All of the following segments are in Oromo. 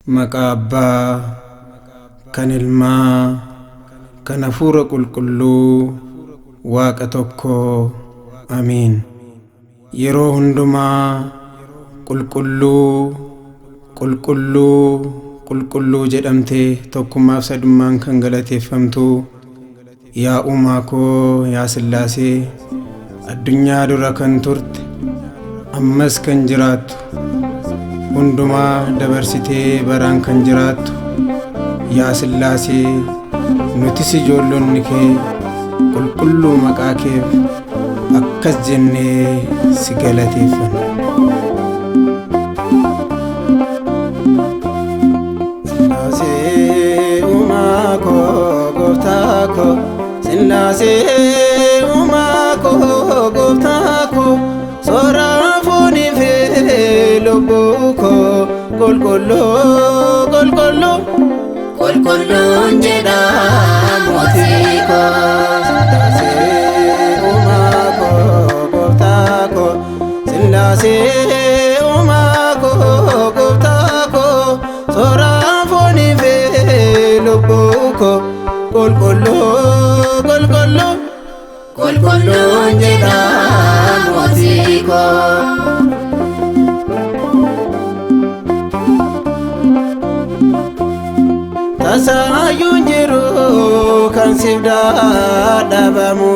Maqaa Abbaa, kan Ilmaa, kan Hafuura Qulqulluu, Waaqa tokkoo. Amiin. Yeroo hundumaa qulqulluu qulqulluu qulqulluu jedhamtee tokkummaaf sadummaan kan galateeffamtu yaa uumaa koo yaa Sillaasee, addunyaa dura kan turte ammas kan jiraattu, hundumaa dabarsitee baraan kan jiraattu yaa Sillaasee, nutis ijoollonni kee qulqulluu maqaa keef akkas jennee si galateeffanna. Sillaasee uumaa koo gooftaa koo, Sillaasee uumaa koo gooftaa koo, soora foonii fi lubbuu koo qulqulluu qulqulluu qulqulluun jedha mootii koo. Sillaasee uumaa koo gooftaa koo, Sillaasee uumaa koo gooftaa koo, soora foonii fi lubbuu koo qulqulluu qulqulluu qulqulluun jedha mootii koo. Tasaayuun jiru kan siif dhaadhabamu,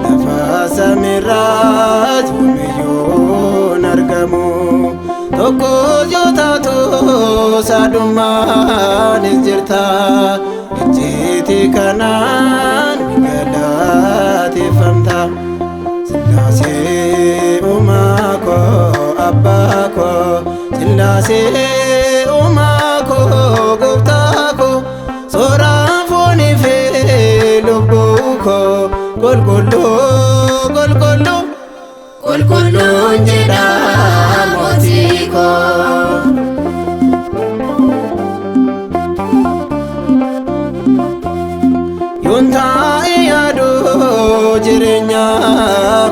lafa samiirraas yoomiyyuu argamu. Tokko yoo taatu sadummaanis jirta, ejjeetii kanaan ni galateeffamta. Sillaasee uumaa koo abbaa koo, Sillaasee uumaa koo gooftaa koo, soora foonii fi lubbuu koo qulqulluu qulqulluu qulqulluun jedha mootii koo. Yoon taa'ee yaadu jireenya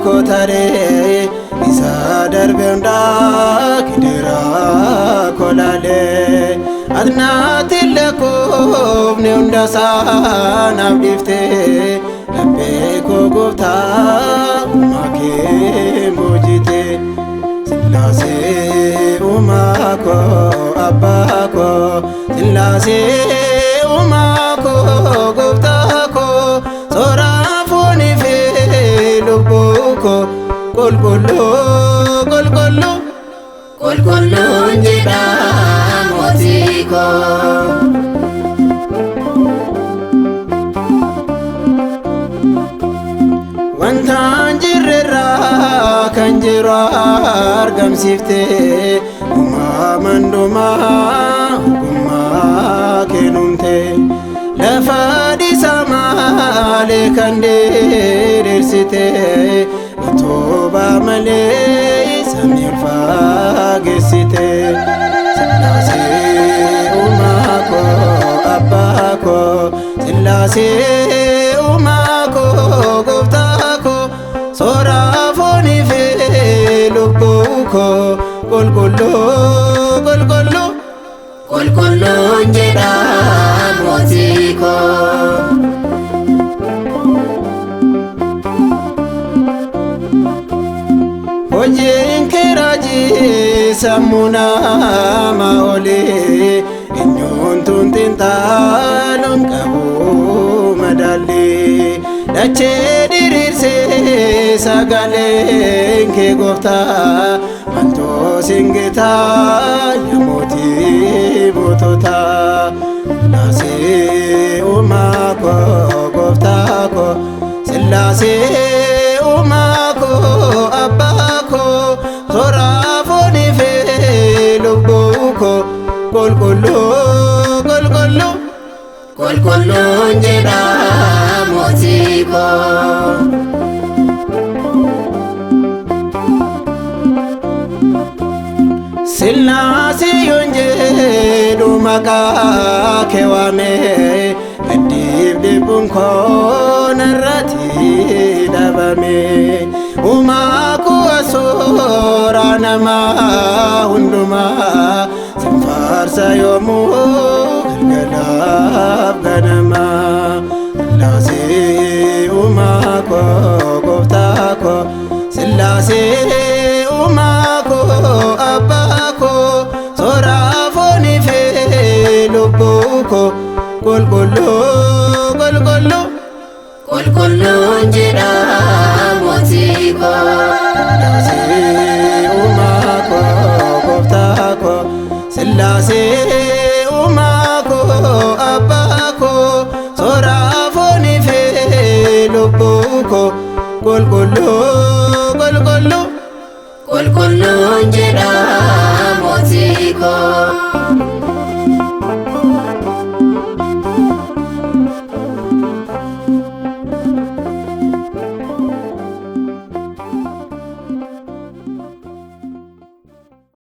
koo taree, isa darbe hundaa gidiraa koo laalee, ati naatti lakkoofne hunda isaa naaf dhiiftee, laphee koo gooftaa uumaa kee boojitee. Sillaasee uumaa koo abbaa koo, Sillaasee uumaa koo gooftaa koo, soora foonii fi lubbuu koo qulqulluu qulqulluu qulqulluun jedha mootii koo. Wantaan jirrerraa kan jiru argamsiiftee, uumaman dhumaa ogummaa kennumtee, lafa dhiisaa malee kan diriirsitee, utubaa malee samii ol fageessitee. Sillaasee uumaa koo abbaa koo, Sillaasee uumaa koo gooftaa koo, soora foonii fi lubbuu koo qulqulluu qulqulluu qulqulluun jedha mootii koo. Hojiin kee raajii sammuu namaa olee, eenyuun xiinxaluun qabu madaallee. Dachee diriirsee sagaleen kee gooftaa, maaltoo singitaa yaa mootii moototaa. Sillaasee uumaa koo gooftaa koo, Sillaasee uumaa koo abbaa koo, soora foonii fi lubbuu koo qulqulluu qulqulluu qulqulluun jedha mootii koo. Sillaasee yoon jedhu maqaa kee waamee, gaddiif dhibbuun koo narratti dhabame. Uumaa koo asoora namaa hundumaa, sinfaarsa yoom baasee